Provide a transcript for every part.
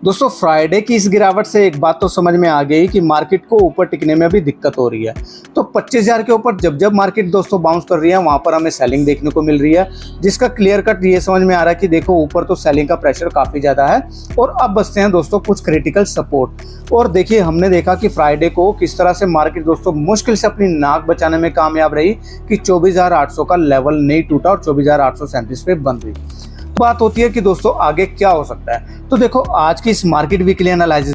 दोस्तों फ्राइडे की इस गिरावट से एक बात तो समझ में आ गई कि मार्केट को ऊपर टिकने में भी दिक्कत हो रही है। तो 25,000 के ऊपर जब जब मार्केट दोस्तों बाउंस कर रही है वहां पर हमें सेलिंग देखने को मिल रही है, जिसका क्लियर कट ये समझ में आ रहा है कि देखो ऊपर तो सेलिंग का प्रेशर काफ़ी ज़्यादा है। और अब बचते हैं दोस्तों कुछ क्रिटिकल सपोर्ट। और देखिए हमने देखा कि फ्राइडे को किस तरह से मार्केट दोस्तों मुश्किल से अपनी नाक बचाने में कामयाब रही कि 24,800 का लेवल नहीं टूटा और 24,837 पे बंद हुई। बात होती है कि दोस्तों आगे क्या हो सकता है। तो देखो आज की इस मार्केट वीकली एनालिसिस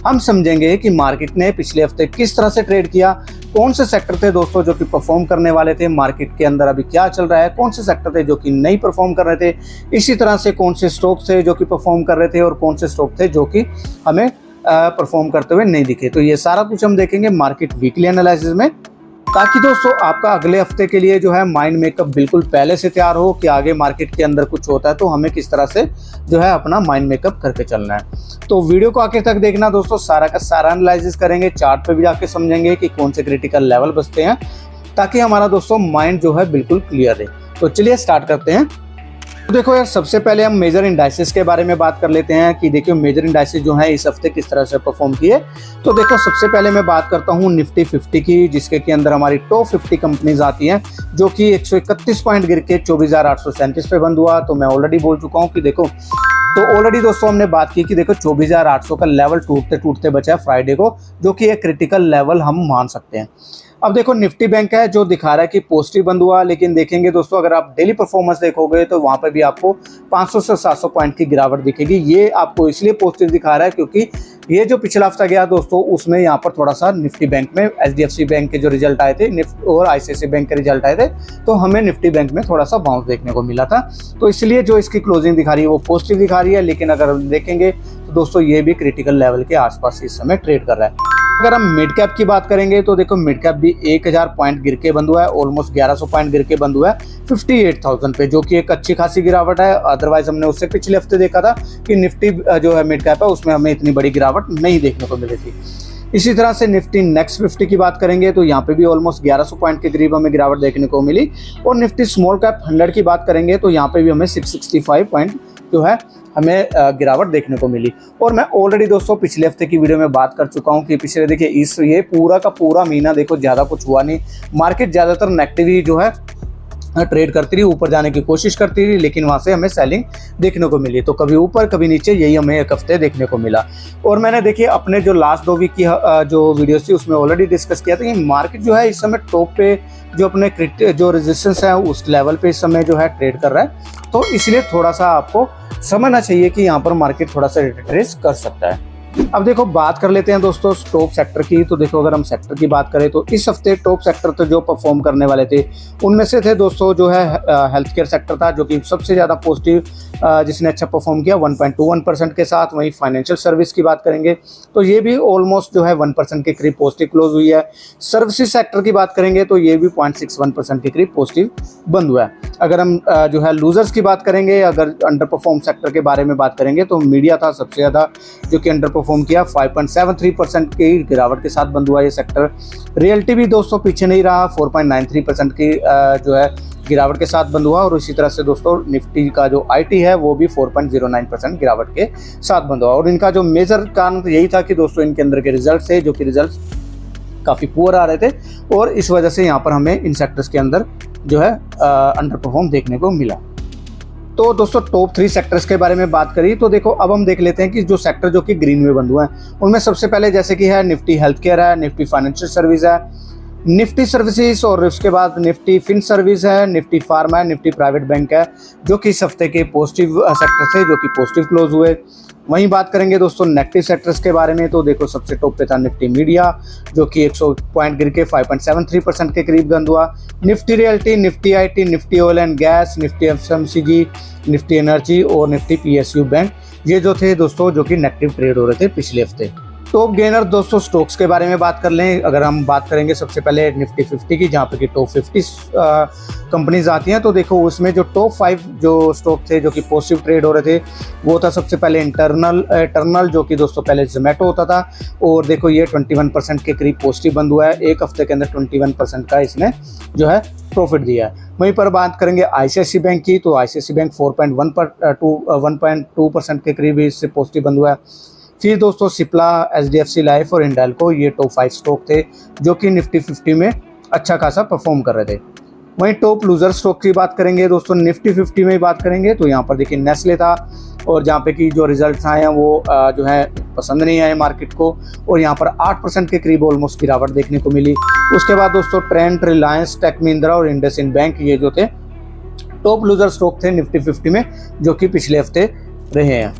हम समझेंगे कि मार्केट ने पिछले हफ्ते किस तरह से ट्रेड किया, कौन से सेक्टर थे दोस्तों जो कि परफॉर्म करने वाले थे, मार्केट के अंदर अभी क्या चल रहा है, कौन से सेक्टर थे जो कि नहीं परफॉर्म कर रहे थे, इसी तरह से कौन से स्टॉक थे जो कि परफॉर्म कर रहे थे और कौन से स्टॉक थे जो कि हमें परफॉर्म करते हुए नहीं दिखे। तो ये सारा कुछ हम देखेंगे मार्केट वीकली एनालिसिस में, ताकि दोस्तों आपका अगले हफ्ते के लिए जो है माइंड मेकअप बिल्कुल पहले से तैयार हो कि आगे मार्केट के अंदर कुछ होता है तो हमें किस तरह से जो है अपना माइंड मेकअप करके चलना है। तो वीडियो को आखिर तक देखना दोस्तों, सारा का सारा एनालिसिस करेंगे, चार्ट पे भी जाके समझेंगे कि कौन से क्रिटिकल लेवल बचते हैं, ताकि हमारा दोस्तों माइंड जो है बिल्कुल क्लियर रहे। तो चलिए स्टार्ट करते हैं। तो देखो यार सबसे पहले हम मेजर इंडाइसेस के बारे में बात कर लेते हैं कि देखिए मेजर इंडाइसेस जो है इस हफ्ते किस तरह से परफॉर्म किए। तो देखो सबसे पहले मैं बात करता हूँ निफ्टी 50 की, जिसके के अंदर हमारी टॉप 50 कंपनीज आती हैं, जो कि 131 पॉइंट गिर के 24,837 पे बंद हुआ। तो मैं ऑलरेडी बोल चुका हूँ कि देखो, तो ऑलरेडी दोस्तों हमने बात की कि देखो 24,800 का लेवल टूटते टूटते बचा है फ्राइडे को, जो कि एक क्रिटिकल लेवल हम मान सकते हैं। अब देखो निफ्टी बैंक है जो दिखा रहा है कि पॉजिटिव बंद हुआ, लेकिन देखेंगे दोस्तों अगर आप डेली परफॉर्मेंस देखोगे तो वहां पर भी आपको 500 से 700 पॉइंट की गिरावट दिखेगी। ये आपको इसलिए पॉजिटिव दिखा रहा है क्योंकि ये जो पिछला हफ्ता गया दोस्तों उसमें यहाँ पर थोड़ा सा निफ्टी बैंक में HDFC बैंक के जो रिजल्ट आए थे और ICICI बैंक के रिजल्ट आए थे, तो हमें निफ्टी बैंक में थोड़ा सा बाउंस देखने को मिला था। तो इसलिए जो इसकी क्लोजिंग दिखा रही है वो पॉजिटिव दिखा रही है, लेकिन अगर हम देखेंगे तो दोस्तों ये भी क्रिटिकल लेवल के आसपास इस समय ट्रेड कर रहा है। अगर हम मिड कैप की बात करेंगे तो देखो मिड कैप भी 1000 पॉइंट गिर के बंद हुआ है, ऑलमोस्ट 1100 पॉइंट गिर के बंद हुआ है 58,000 पे, जो कि एक अच्छी खासी गिरावट है। अदरवाइज हमने उससे पिछले हफ्ते देखा था कि निफ्टी जो है मिड कैप है उसमें हमें इतनी बड़ी गिरावट नहीं देखने को मिली थी। इसी तरह से निफ्टी नेक्स्ट 50 की बात करेंगे तो यहाँ पे भी ऑलमोस्ट 1100 पॉइंट के करीब हमें गिरावट देखने को मिली। और निफ्टी स्मॉल कैप 100 की बात करेंगे तो यहाँ पे भी हमें 665 पॉइंट जो है हमें गिरावट देखने को मिली। और मैं ऑलरेडी दोस्तों पिछले हफ्ते की वीडियो में बात कर चुका हूँ कि पिछले देखिए ये पूरा का पूरा महीना देखो ज़्यादा कुछ हुआ नहीं, मार्केट ज़्यादातर नेगेटिव ही जो है ट्रेड करती रही, ऊपर जाने की कोशिश करती रही, लेकिन वहां से हमें सेलिंग देखने को मिली। तो कभी ऊपर कभी नीचे, यही हमें एक हफ्ते देखने को मिला। और मैंने देखिए अपने जो लास्ट 2 वीक की जो वीडियोस थी उसमें ऑलरेडी डिस्कस किया था कि मार्केट जो है इस समय टॉप पे जो अपने जो रेजिस्टेंस है उस लेवल पे इस समय जो है ट्रेड कर रहा है। तो इसलिए थोड़ा सा आपको समझना चाहिए कि यहाँ पर मार्केट थोड़ा सा रिट्रेस कर सकता है। अब देखो बात कर लेते हैं दोस्तों टॉप सेक्टर की। तो देखो अगर हम सेक्टर की बात करें तो इस हफ्ते टॉप सेक्टर तो जो परफॉर्म करने वाले थे उनमें से थे दोस्तों जो है हेल्थ केयर सेक्टर था, जो कि सबसे ज़्यादा पॉजिटिव जिसने अच्छा परफॉर्म किया 1.21% के साथ। वहीं फाइनेंशियल सर्विस की बात करेंगे तो ये भी ऑलमोस्ट जो है 1% के करीब पॉजिटिव क्लोज हुई है। सर्विसेज सेक्टर की बात करेंगे तो ये भी 0.61% के करीब पॉजिटिव बंद हुआ है। अगर हम जो है लूजर्स की बात करेंगे, अगर अंडर परफॉर्म सेक्टर के बारे में बात करेंगे तो मीडिया था सबसे ज़्यादा जो कि अंडर परफॉर्म किया, 5.73% की गिरावट के साथ बंद हुआ ये सेक्टर। रियल्टी भी दोस्तों पीछे नहीं रहा, 4.93% की जो है गिरावट के साथ बंद हुआ। और इसी तरह से दोस्तों निफ्टी का जो IT है वो भी 4.09% गिरावट के साथ बंद हुआ। और इनका जो मेजर कारण यही था कि दोस्तों इनके अंदर के रिजल्ट थे जो कि रिजल्ट काफ़ी पुअर आ रहे थे, और इस वजह से यहाँ पर हमें इन सेक्टर्स के अंदर जो है अंडर परफॉर्म देखने को मिला। तो दोस्तों टॉप 3 सेक्टर्स के बारे में बात करी तो देखो अब हम देख लेते हैं कि जो सेक्टर जो कि ग्रीन में बंद हुए हैं उनमें सबसे पहले जैसे कि है निफ्टी हेल्थ केयर है, निफ्टी फाइनेंशियल सर्विस है, निफ्टी सर्विसेज, और उसके बाद निफ्टी फिन सर्विस है, निफ्टी फार्मा है, निफ्टी प्राइवेट बैंक है, जो कि इस हफ्ते के पॉजिटिव सेक्टर थे जो कि पॉजिटिव क्लोज हुए। वहीं बात करेंगे दोस्तों नेगेटिव सेक्टर्स के बारे में तो देखो सबसे टॉप पे था निफ्टी मीडिया, जो कि 100 पॉइंट गिर के 5.73% के करीब बंद हुआ। Nifty realty, Nifty IT, Nifty oil and gas, Nifty FMCG, Nifty energy और निफ्टी PSU बैंक, ये जो थे दोस्तों जो कि नेगेटिव ट्रेड हो रहे थे पिछले हफ्ते। टॉप गेनर दोस्तों स्टॉक्स के बारे में बात कर लें, अगर हम बात करेंगे सबसे पहले निफ्टी 50 की, जहाँ पे कि टॉप 50 कंपनीज आती हैं। तो देखो उसमें जो टॉप 5 जो स्टॉक थे जो कि पॉजिटिव ट्रेड हो रहे थे वो था सबसे पहले इंटरनल जो कि दोस्तों पहले जोमेटो होता था, और देखो ये 21% के करीब पॉजिटिव बंद हुआ है। एक हफ्ते के अंदर 21% का इसने जो है प्रॉफिट दिया है। वहीं पर बात करेंगे ICICI बैंक की, तो ICICI बैंक 1.2% के करीब इससे पॉजिटिव बंद हुआ है। फिर दोस्तों सिप्ला, HDFC लाइफ और हिंडाल्को ये टॉप 5 स्टॉक थे जो कि निफ्टी 50 में अच्छा खासा परफॉर्म कर रहे थे। वहीं टॉप लूजर स्टॉक की बात करेंगे दोस्तों निफ्टी 50 में बात करेंगे तो यहाँ पर देखिए नेस्ले था, और जहाँ पे कि जो रिजल्ट आए हैं वो जो है पसंद नहीं आए मार्केट को, और यहाँ पर 8% के करीब ऑलमोस्ट गिरावट देखने को मिली। उसके बाद दोस्तों ट्रेंट, रिलायंस, टेक महिंद्रा और इंडसइंड बैंक ये जो थे टॉप लूजर स्टॉक थे निफ्टी 50 में, जो कि पिछले हफ्ते रहे हैं।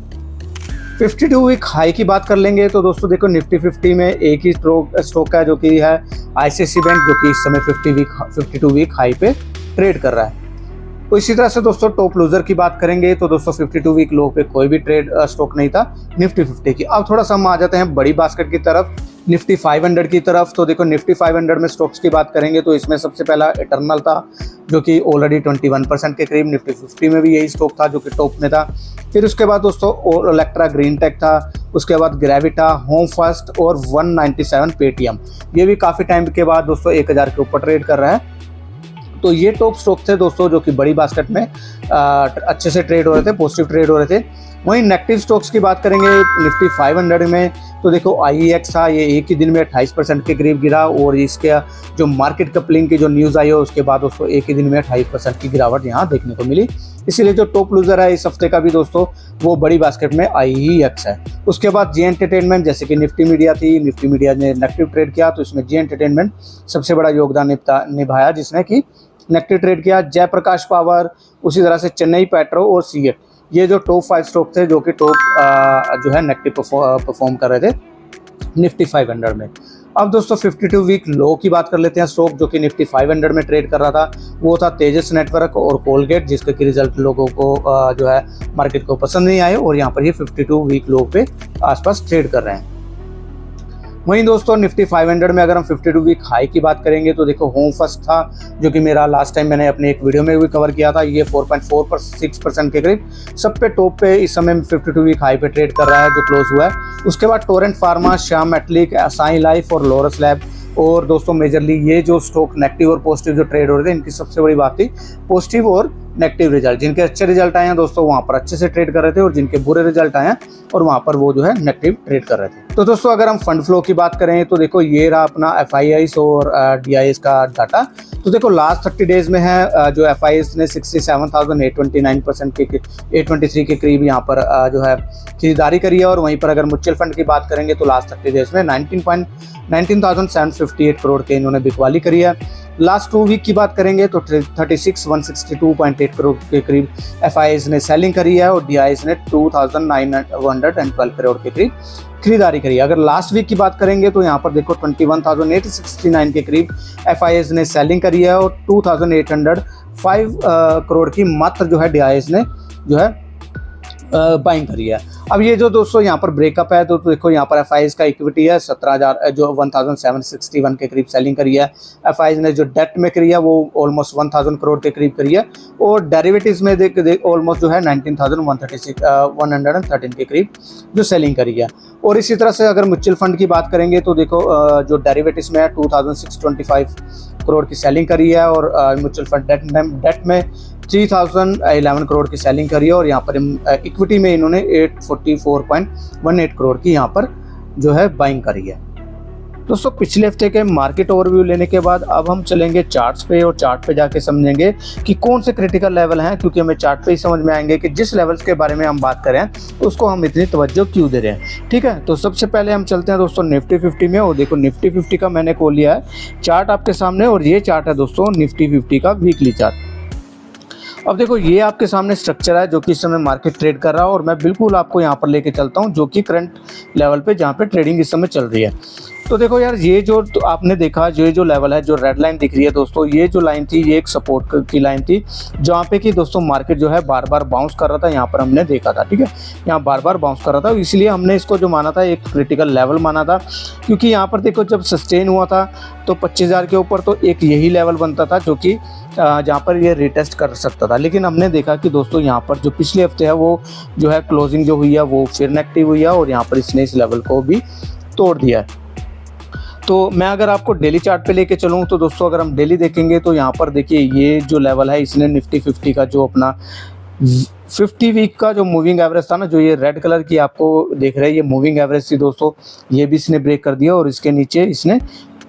52 वीक हाई की बात कर लेंगे तो दोस्तों देखो निफ्टी 50 में एक ही स्टॉक है जो कि है ICICI बैंक, जो कि इस समय 52 वीक हाई पे ट्रेड कर रहा है। तो इसी तरह से दोस्तों टॉप लूजर की बात करेंगे तो दोस्तों 52 वीक लो पे कोई भी ट्रेड स्टॉक नहीं था निफ्टी 50 की। अब थोड़ा सा हम आ जाते हैं बड़ी बास्केट की तरफ, निफ्टी 500 की तरफ। तो देखो निफ्टी 500 में स्टॉक्स की बात करेंगे तो इसमें सबसे पहला इटर्नल था जो कि ऑलरेडी 21% के करीब, निफ्टी 50 में भी यही स्टॉक था जो कि टॉप में था। फिर उसके बाद दोस्तों इलेक्ट्रा ग्रीन टेक था, उसके बाद ग्रेविटा, होम फर्स्ट और 197 पेटीएम, ये भी काफ़ी टाइम के बाद दोस्तों 1000 के ऊपर ट्रेड कर रहा है। तो ये टॉप स्टॉक थे दोस्तों जो कि बड़ी बास्केट में अच्छे से ट्रेड हो रहे थे, पॉजिटिव ट्रेड हो रहे थे। वहीं नेगेटिव स्टॉक्स की बात करेंगे निफ्टी 500 में तो देखो IEX था, ये एक ही दिन में 28% के करीब गिरा, और इसके जो मार्केट कपलिंग की जो न्यूज़ आई है उसके बाद दोस्तों एक ही दिन में 28% की गिरावट यहाँ देखने को मिली। इसीलिए जो टॉप लूजर है इस हफ्ते का भी दोस्तों वो बड़ी बास्केट में IEX है। उसके बाद जी एंटरटेनमेंट, जैसे कि निफ्टी मीडिया थी, निफ्टी मीडिया ने नेगेटिव ट्रेड किया तो इसमें जी एंटरटेनमेंट सबसे बड़ा योगदान निभाया जिसने कि नेगेटिव ट्रेड किया। जयप्रकाश पावर, उसी तरह से चेन्नई पेट्रो और सीएट, ये जो टॉप 5 स्टॉक थे जो कि टॉप जो है नेगेटिव परफॉर्म कर रहे थे निफ्टी 500 में। अब दोस्तों 52 वीक लो की बात कर लेते हैं। स्टॉक जो कि निफ्टी 500 में ट्रेड कर रहा था वो था तेजस नेटवर्क और कोलगेट, जिसके कि रिजल्ट लोगों को जो है मार्केट को पसंद नहीं आए, और यहाँ पर ये 52 वीक लो पे आसपास ट्रेड कर रहे हैं। वहीं दोस्तों निफ्टी 500 में अगर हम 52 वीक हाई की बात करेंगे तो देखो होम फर्स्ट था जो कि मेरा लास्ट टाइम मैंने अपने एक वीडियो में भी कवर किया था, ये 4.46% के करीब सब पे टॉप पे इस समय 52 वीक हाई पे ट्रेड कर रहा है जो क्लोज हुआ है। उसके बाद Torrent pharma, Shyam metallic, Sai life और लोरस लैब, और दोस्तों मेजरली ये जो स्टॉक नेगेटिव और पॉजिटिव जो ट्रेड हो रहे थे इनकी सबसे बड़ी बात थी पॉजिटिव और नेगेटिव रिजल्ट। जिनके अच्छे रिजल्ट आए हैं दोस्तों वहाँ पर अच्छे से ट्रेड कर रहे थे, और जिनके बुरे रिजल्ट आए हैं और वहाँ पर वो जो है नेगेटिव ट्रेड कर रहे थे। तो दोस्तों अगर हम फंड फ्लो की बात करें तो देखो ये रहा अपना FIIs और DIs का डाटा। तो देखो लास्ट 30 डेज में है जो FIIs ने 67,829% के 823 के करीब यहाँ पर जो है खरीदारी करी है, और वहीं पर अगर म्यूचुअल फंड की बात करेंगे तो लास्ट 30 डेज में 19,758 करोड़ के इन्होंने बिकवाली करी है। लास्ट 2 वीक की बात करेंगे तो 36,162.8 करोड़ के करीब FIIs ने सेलिंग करी है, और DIs ने 2,912 करोड़ के करीब खरीदारी करी है। अगर लास्ट वीक की बात करेंगे तो यहाँ पर देखो 21,869 के करीब FIIs ने सेलिंग करी है, और 2,805 करोड़ की मात्र जो है DIs ने जो है बाइंग करी है। अब ये जो दोस्तों यहाँ पर ब्रेकअप है तो देखो यहाँ पर FIIs का इक्विटी है 17,000 जो 1,761 के करीब सेलिंग करी है। FIIs ने जो डेट में करी है वो ऑलमोस्ट 1,000 करोड़ के करीब करी है, और डेरिवेटिव्स में देख ऑलमोस्ट जो है 19,113 के करीब जो सेलिंग करी है। और इसी तरह से अगर म्यूचुअल फंड की बात करेंगे तो देखो जो डेरिवेटिव्स में है 2,625 करोड़ की सेलिंग करी है, और म्यूचुअल फंड डेट में 3,011 करोड़ की सेलिंग करी है, और यहाँ पर इक्विटी में इन्होंने 844.18 करोड़ की यहाँ पर जो है बाइंग करी है। दोस्तों पिछले हफ्ते के मार्केट ओवरव्यू लेने के बाद अब हम चलेंगे चार्ट्स पे, और चार्ट पे जाके समझेंगे कि कौन से क्रिटिकल लेवल हैं, क्योंकि हमें चार्ट पे ही समझ में आएंगे कि जिस लेवल्स के बारे में हम बात करें तो उसको हम इतनी तवज्जो क्यों दे रहे हैं। ठीक है, तो सबसे पहले हम चलते हैं दोस्तों निफ्टी 50 में, और देखो निफ्टी 50 का मैंने खोल लिया है चार्ट आपके सामने, और ये चार्ट है दोस्तों निफ्टी 50 का वीकली चार्ट। अब देखो ये आपके सामने स्ट्रक्चर है जो कि इस समय मार्केट ट्रेड कर रहा है, और मैं बिल्कुल आपको यहाँ पर लेके चलता हूँ जो कि करंट लेवल पे जहाँ पे ट्रेडिंग इस समय चल रही है। तो देखो यार ये जो तो आपने देखा ये जो लेवल है, जो रेड लाइन दिख रही है दोस्तों, ये जो लाइन थी ये एक सपोर्ट की लाइन थी जहाँ पे कि दोस्तों मार्केट जो है बार बार बाउंस कर रहा था। यहाँ पर हमने देखा था, ठीक है, यहाँ बार बार बाउंस कर रहा था, इसलिए हमने इसको जो माना था एक क्रिटिकल लेवल माना था, क्योंकि यहाँ पर देखो जब सस्टेन हुआ था तो 25,000 के ऊपर तो एक यही लेवल बनता था जो कि जहाँ पर ये रिटेस्ट कर सकता था। लेकिन हमने देखा कि दोस्तों यहाँ पर जो पिछले हफ्ते है वो जो है क्लोजिंग जो हुई है वो फिर नेगेटिव हुई है, और यहाँ पर इसने इस लेवल को भी तोड़ दिया है। तो मैं अगर आपको डेली चार्ट पे लेके चलूँ तो दोस्तों अगर हम डेली देखेंगे तो यहाँ पर देखिए ये जो लेवल है इसने निफ्टी 50 का जो अपना 50 वीक का जो मूविंग एवरेज था ना, जो ये रेड कलर की आपको देख रहे हैं ये मूविंग एवरेज थी दोस्तों, ये भी इसने ब्रेक कर दिया और इसके नीचे इसने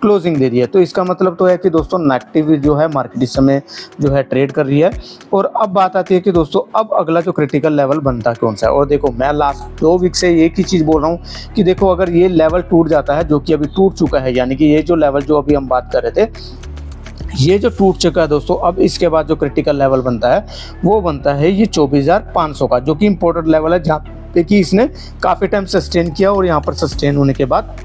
क्लोजिंग दे दिया। तो इसका मतलब तो है कि दोस्तों नेगेटिव जो है मार्केट इस समय जो है ट्रेड कर रही है। और अब बात आती है कि दोस्तों अब अगला जो क्रिटिकल लेवल बनता कौन सा है। और देखो मैं लास्ट 2 वीक से एक ही चीज़ बोल रहा हूँ कि देखो अगर ये लेवल टूट जाता है, जो कि अभी टूट चुका है, यानी कि ये जो लेवल जो अभी हम बात कर रहे थे ये जो टूट चुका है दोस्तों, अब इसके बाद जो क्रिटिकल लेवल बनता है वो बनता है ये 24,500 का, जो कि इम्पोर्टेंट लेवल है, जहाँ पे कि इसने काफ़ी टाइम सस्टेन किया और यहाँ पर सस्टेन होने के बाद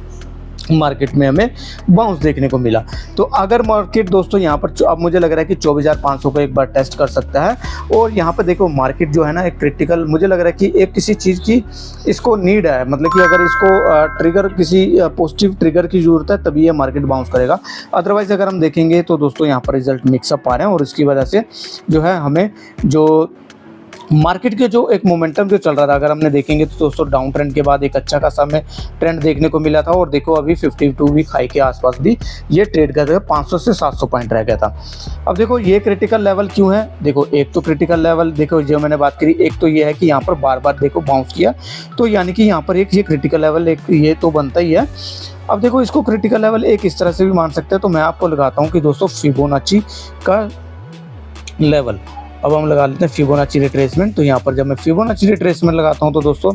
मार्केट में हमें बाउंस देखने को मिला। तो अगर मार्केट दोस्तों यहाँ पर अब मुझे लग रहा है कि 24,500 को एक बार टेस्ट कर सकता है। और यहाँ पर देखो मार्केट जो है ना एक क्रिटिकल, मुझे लग रहा है कि एक किसी चीज़ की इसको नीड है, मतलब कि अगर इसको ट्रिगर किसी पॉजिटिव ट्रिगर की ज़रूरत है तभी ये मार्केट बाउंस करेगा। अदरवाइज़ अगर हम देखेंगे तो दोस्तों यहाँ पर रिजल्ट मिक्सअप आ रहे हैं और इसकी वजह से जो है हमें जो मार्केट के जो एक मोमेंटम जो चल रहा था, अगर हमने देखेंगे तो दोस्तों डाउन ट्रेंड के बाद एक अच्छा खासा हमें ट्रेंड देखने को मिला था। और देखो अभी 52 वीक हाई के आसपास भी ये ट्रेड कर रहा है, 500 से 700 पॉइंट रह गया था। अब देखो ये क्रिटिकल लेवल क्यों है, देखो एक तो क्रिटिकल लेवल देखो जो मैंने बात करी, एक तो ये है कि यहाँ पर बार बार देखो बाउंस किया, तो यानी कि यहाँ पर एक ये क्रिटिकल लेवल एक ये तो बनता ही है। अब देखो इसको क्रिटिकल लेवल एक इस तरह से भी मान सकते हैं, तो मैं आपको लगाता हूँ कि दोस्तों फिबोनाची का लेवल, अब हम लगा लेते हैं फिबोनाची रिट्रेसमेंट। तो यहाँ पर जब मैं फिबोनाची रिट्रेसमेंट लगाता हूँ तो दोस्तों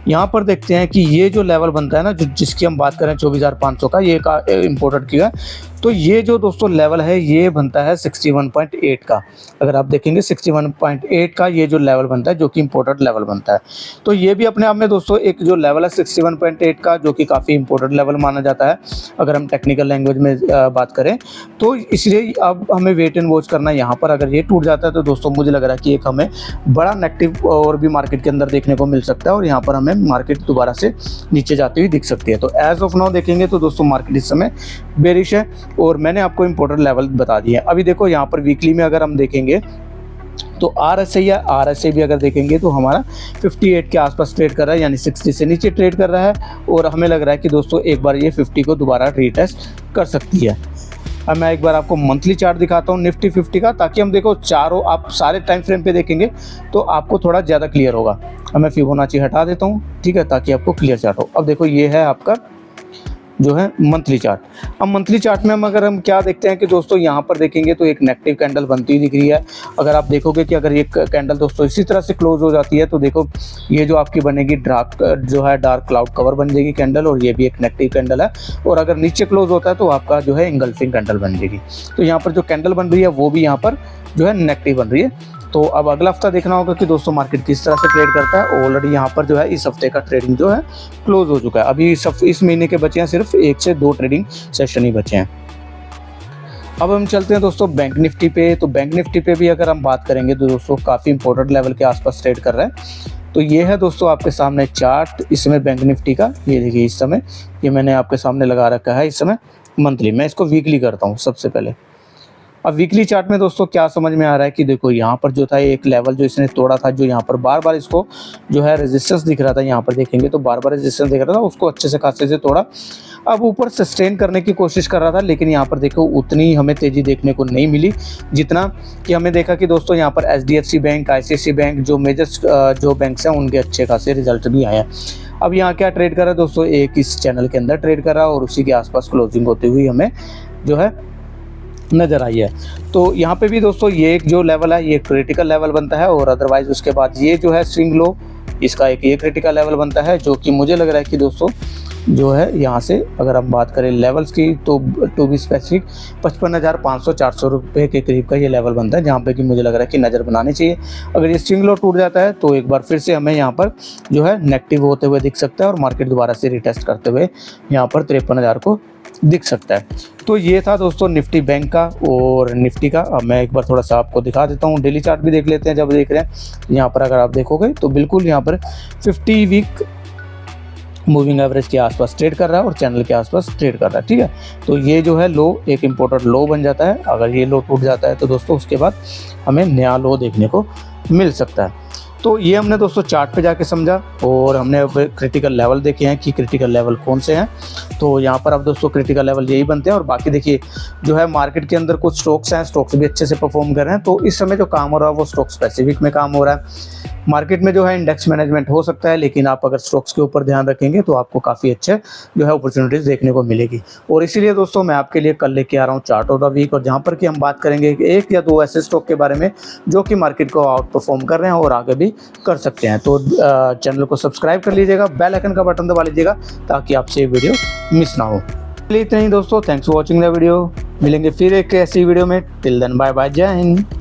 यहाँ पर देखते हैं कि ये जो लेवल बनता है ना, जो जिसकी हम बात करें 24,500 का, ये का इम्पोर्टेंट किया, तो ये जो दोस्तों लेवल है ये बनता है 61.8 का। अगर आप देखेंगे 61.8 का ये जो लेवल बनता है, जो कि इम्पोर्टेंट लेवल बनता है, तो ये भी अपने आप में दोस्तों एक जो लेवल है 61.8 का, जो कि काफ़ी इंपॉर्टेंट लेवल माना जाता है अगर हम टेक्निकल लैंग्वेज में बात करें। तो इसलिए अब हमें वेट एंड वॉच करना है यहाँ पर। अगर ये टूट जाता है तो दोस्तों मुझे लग रहा है कि एक हमें बड़ा नेगेटिव और भी मार्केट के अंदर देखने को मिल सकता है और यहाँ पर हमें मार्केट दोबारा से नीचे जाती हुई दिख सकती है। तो एज ऑफ नाउ देखेंगे तो दोस्तों मार्केट इस समय बेरिश है और मैंने आपको इंपॉर्टेंट लेवल बता दिए हैं। अभी देखो यहाँ पर वीकली में अगर हम देखेंगे तो RSI या RSI भी अगर देखेंगे तो हमारा 58 के आसपास ट्रेड कर रहा है, यानी 60 से नीचे ट्रेड कर रहा है। और हमें लग रहा है कि दोस्तों एक बार ये 50 को दोबारा रीटेस्ट कर सकती है। अब मैं एक बार आपको मंथली चार्ट दिखाता हूँ निफ्टी 50 का, ताकि हम देखो चारों आप सारे टाइम फ्रेम पे देखेंगे तो आपको थोड़ा ज़्यादा क्लियर होगा। अब मैं फिबोनाची हटा देता हूँ, ठीक है, ताकि आपको क्लियर चार्ट हो। अब देखो ये है आपका जो है मंथली चार्ट। अब मंथली चार्ट में अगर हम क्या देखते हैं कि दोस्तों यहाँ पर देखेंगे तो एक नेगेटिव कैंडल बनती हुई दिख रही है। अगर आप देखोगे कि अगर ये कैंडल दोस्तों इसी तरह से क्लोज हो जाती है तो देखो ये जो आपकी बनेगी डार्क क्लाउड कवर बन जाएगी कैंडल, और ये भी एक नेगेटिव कैंडल है। और अगर नीचे क्लोज होता है तो आपका जो है इंगल्फिंग कैंडल बन जाएगी। तो यहाँ पर जो कैंडल बन रही है वो भी यहाँ पर जो है नेगेटिव बन रही है। तो अब अगला हफ्ता देखना होगा कि दोस्तों मार्केट किस तरह से ट्रेड करता है। ऑलरेडी यहाँ पर जो है इस हफ्ते का ट्रेडिंग जो है क्लोज हो चुका है। अभी इस महीने के बचे हैं सिर्फ 1 से 2 ट्रेडिंग सेशन ही बचे हैं। अब हम चलते हैं दोस्तों बैंक निफ्टी पे। तो बैंक निफ्टी पे भी अगर हम बात करेंगे तो दोस्तों काफ़ी इंपॉर्टेंट लेवल के आसपास ट्रेड कर रहा है। तो ये है दोस्तों आपके सामने चार्ट इस समय बैंक निफ्टी का, ये देखिए इस समय ये मैंने आपके सामने लगा रखा है इस समय मंथली। मैं इसको वीकली करता हूँ सबसे पहले। अब वीकली चार्ट में दोस्तों क्या समझ में आ रहा है कि देखो यहाँ पर जो था एक लेवल जो इसने तोड़ा था, जो यहाँ पर बार बार इसको जो है रेजिस्टेंस दिख रहा था, यहाँ पर देखेंगे तो बार बार रेजिस्टेंस दिख रहा था, उसको अच्छे से खासे से तोड़ा। अब ऊपर सस्टेन करने की कोशिश कर रहा था, लेकिन यहाँ पर देखो उतनी हमें तेज़ी देखने को नहीं मिली जितना कि हमें देखा कि दोस्तों यहाँ पर HDFC बैंक, ICICI बैंक, जो मेजर जो बैंक्स हैं उनके अच्छे खासे रिजल्ट भी आए हैं। अब यहाँ क्या ट्रेड कर रहा है दोस्तों, एक इस चैनल के अंदर ट्रेड कर रहा है और उसी के आसपास क्लोजिंग होती हुई हमें जो है नज़र आई है। तो यहाँ पे भी दोस्तों ये एक जो लेवल है ये क्रिटिकल लेवल बनता है, और अदरवाइज़ उसके बाद ये जो है स्विंग लो, इसका एक ये क्रिटिकल लेवल बनता है, जो कि मुझे लग रहा है कि दोस्तों जो है यहाँ से अगर हम बात करें लेवल्स की तो टू बी स्पेसिफिक 55,500-400 रुपये के करीब का ये लेवल बनता है, जहाँ पे कि मुझे लग रहा है कि नज़र बनानी चाहिए। अगर ये स्विंग लो टूट जाता है तो एक बार फिर से हमें यहाँ पर जो है नेगेटिव होते हुए दिख सकता है और मार्केट दोबारा से रिटेस्ट करते हुए यहाँ पर 53,000 को दिख सकता है। तो ये था दोस्तों निफ्टी बैंक का और निफ्टी का। अब मैं एक बार थोड़ा सा आपको दिखा देता हूँ, डेली चार्ट भी देख लेते हैं। जब देख रहे हैं यहाँ पर अगर आप देखोगे तो बिल्कुल यहाँ पर 50 वीक मूविंग एवरेज के आसपास ट्रेड कर रहा है और चैनल के आसपास ट्रेड कर रहा है, ठीक है। तो ये जो है लो एक इम्पोर्टेंट लो बन जाता है। अगर ये लो टूट जाता है तो दोस्तों उसके बाद हमें नया लो देखने को मिल सकता है। तो ये हमने दोस्तों चार्ट पे जाके समझा और हमने अब क्रिटिकल लेवल देखे हैं कि क्रिटिकल लेवल कौन से हैं। तो यहाँ पर अब दोस्तों क्रिटिकल लेवल यही बनते हैं। और बाकी देखिए जो है मार्केट के अंदर कुछ स्टॉक्स हैं, स्टॉक्स भी अच्छे से परफॉर्म कर रहे हैं। तो इस समय जो काम हो रहा है वो स्टॉक स्पेसिफिक में काम हो रहा है। मार्केट में जो है इंडेक्स मैनेजमेंट हो सकता है, लेकिन आप अगर स्टॉक्स के ऊपर ध्यान रखेंगे तो आपको काफ़ी अच्छे जो है अपॉर्चुनिटीज़ देखने को मिलेगी। और इसीलिए दोस्तों मैं आपके लिए कल लेके आ रहा हूँ चार्ट ऑफ द वीक, और जहाँ पर कि हम बात करेंगे कि 1 या 2 ऐसे स्टॉक के बारे में जो कि मार्केट को आउट परफॉर्म कर रहे हैं और आगे भी कर सकते हैं। तो चैनल को सब्सक्राइब कर लीजिएगा, बेल आइकन का बटन दबा लीजिएगा ताकि आपसे ये वीडियो मिस ना हो। चलिए इतना ही दोस्तों, thanks for watching the video. मिलेंगे फिर एक ऐसी वीडियो में। टिल देन बाय बाय, जय हिंद।